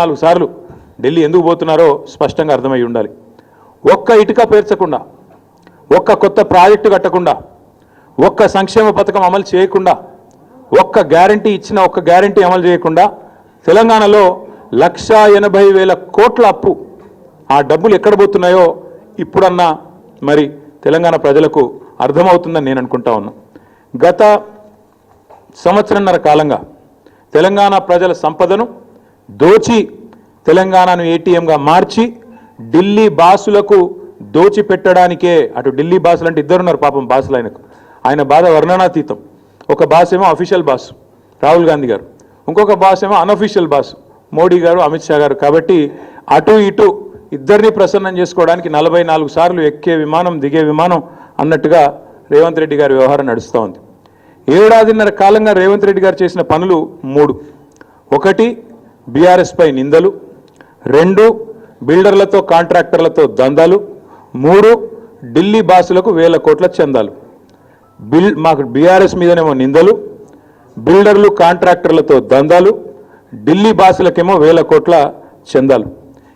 4 సార్లు ఢిల్లీ ఎందుకు పోతున్నారో స్పష్టంగా అర్థమై ఉండాలి. ఒక్క ఇటుక పేర్చకుండా, ఒక్క కొత్త ప్రాజెక్టు కట్టకుండా, ఒక్క సంక్షేమ పథకం అమలు చేయకుండా, ఒక్క గ్యారంటీ ఇచ్చిన ఒక్క గ్యారంటీ అమలు చేయకుండా తెలంగాణలో 1,80,000 కోట్ల అప్పు. ఆ డబ్బులు ఎక్కడ పోతున్నాయో ఇప్పుడన్నా మరి తెలంగాణ ప్రజలకు అర్థమవుతుందని నేను అనుకుంటా ఉన్నా. గత సంవత్సరన్నర కాలంగా తెలంగాణ ప్రజల సంపదను దోచి తెలంగాణను ఏటీఎంగా మార్చి ఢిల్లీ బాసులకు దోచి పెట్టడానికే, అటు ఢిల్లీ బాసులు అంటే ఇద్దరున్నారు పాపం బాసులు, ఆయన బాధ వర్ణనాతీతం. ఒక బాస్ ఏమో అఫీషియల్ బాస్ రాహుల్ గాంధీ గారు, ఇంకొక బాస్ ఏమో అన్అఫీషియల్ బాస్ మోడీ గారు, అమిత్ షా గారు. కాబట్టి అటు ఇటు ఇద్దరిని ప్రసన్నం చేసుకోవడానికి 44 సార్లు ఎక్కే విమానం దిగే విమానం అన్నట్టుగా రేవంత్ రెడ్డి గారి వ్యవహారం నడుస్తూ ఉంది. 7.5 కాలంగా రేవంత్ రెడ్డి గారు చేసిన పనులు 3. 1 బీఆర్ఎస్ పై నిందలు, 2 బిల్డర్లతో కాంట్రాక్టర్లతో దందాలు, 3 ఢిల్లీ బాసులకు 1000 కోట్ల చందాలు. మాకు బీఆర్ఎస్ మీదనేమో నిందలు, బిల్డర్లు కాంట్రాక్టర్లతో దందాలు, ఢిల్లీ బాసులకేమో 1000 కోట్ల చందాలు.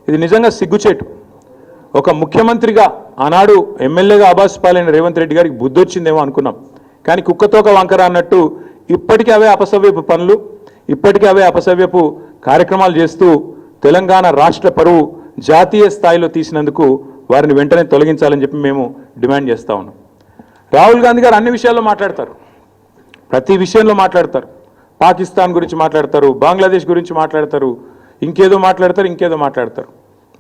ఇది నిజంగా సిగ్గుచేటు. ఒక ముఖ్యమంత్రిగా ఆనాడు ఎమ్మెల్యేగా ఆబాస్ పాలైన రేవంత్ రెడ్డి గారికి బుద్ధి వచ్చిందేమో అనుకున్నాం. కానీ కుక్కతోక వంకర అన్నట్టు ఇప్పటికీ అవే అపసవ్యపు పనులు, ఇప్పటికీ అవే అపసవ్యపు కార్యక్రమాలు చేస్తూ తెలంగాణ రాష్ట్ర పరువు జాతీయ స్థాయిలో తీసినందుకు వారిని వెంటనే తొలగించాలని చెప్పి మేము డిమాండ్ చేస్తూ ఉన్నాం. రాహుల్ గాంధీ గారు అన్ని విషయాల్లో మాట్లాడతారు, ప్రతి విషయంలో మాట్లాడతారు. పాకిస్తాన్ గురించి మాట్లాడతారు, బంగ్లాదేశ్ గురించి మాట్లాడతారు, ఇంకేదో మాట్లాడతారు.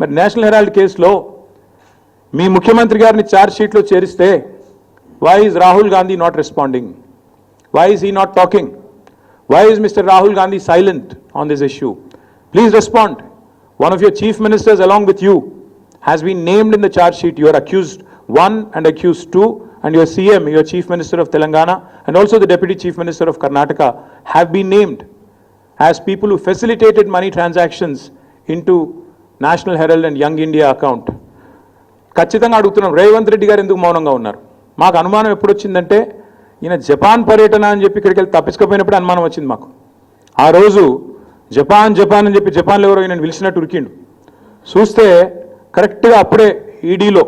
మరి నేషనల్ హెరాల్డ్ కేసులో మీ ముఖ్యమంత్రి గారిని ఛార్జ్ షీట్లో చేరిస్తే why is Rahul Gandhi not responding? Why is he not talking? Why is Mr. Rahul Gandhi silent on this issue? Please respond. One of your chief ministers along with you has been named in the charge sheet. You are accused 1 and accused 2, and your CM, your chief minister of Telangana, and also the deputy chief minister of Karnataka have been named as people who facilitated money transactions into National Herald and Young India account. ఖచ్చితంగా అడుగుతున్నాం, రేవంత్ రెడ్డి గారు ఎందుకు మౌనంగా ఉన్నారు? మాకు అనుమానం ఎప్పుడు వచ్చిందంటే ఈయన జపాన్ పర్యటన అని చెప్పి ఇక్కడికి వెళ్ళి తప్పించుకోపోయినప్పుడు అనుమానం వచ్చింది మాకు. ఆ రోజు జపాన్ అని చెప్పి జపాన్లో ఎవరో ఈయన పిలిచినట్టు ఉరికిండు. చూస్తే కరెక్ట్గా అప్పుడే ఈడీలో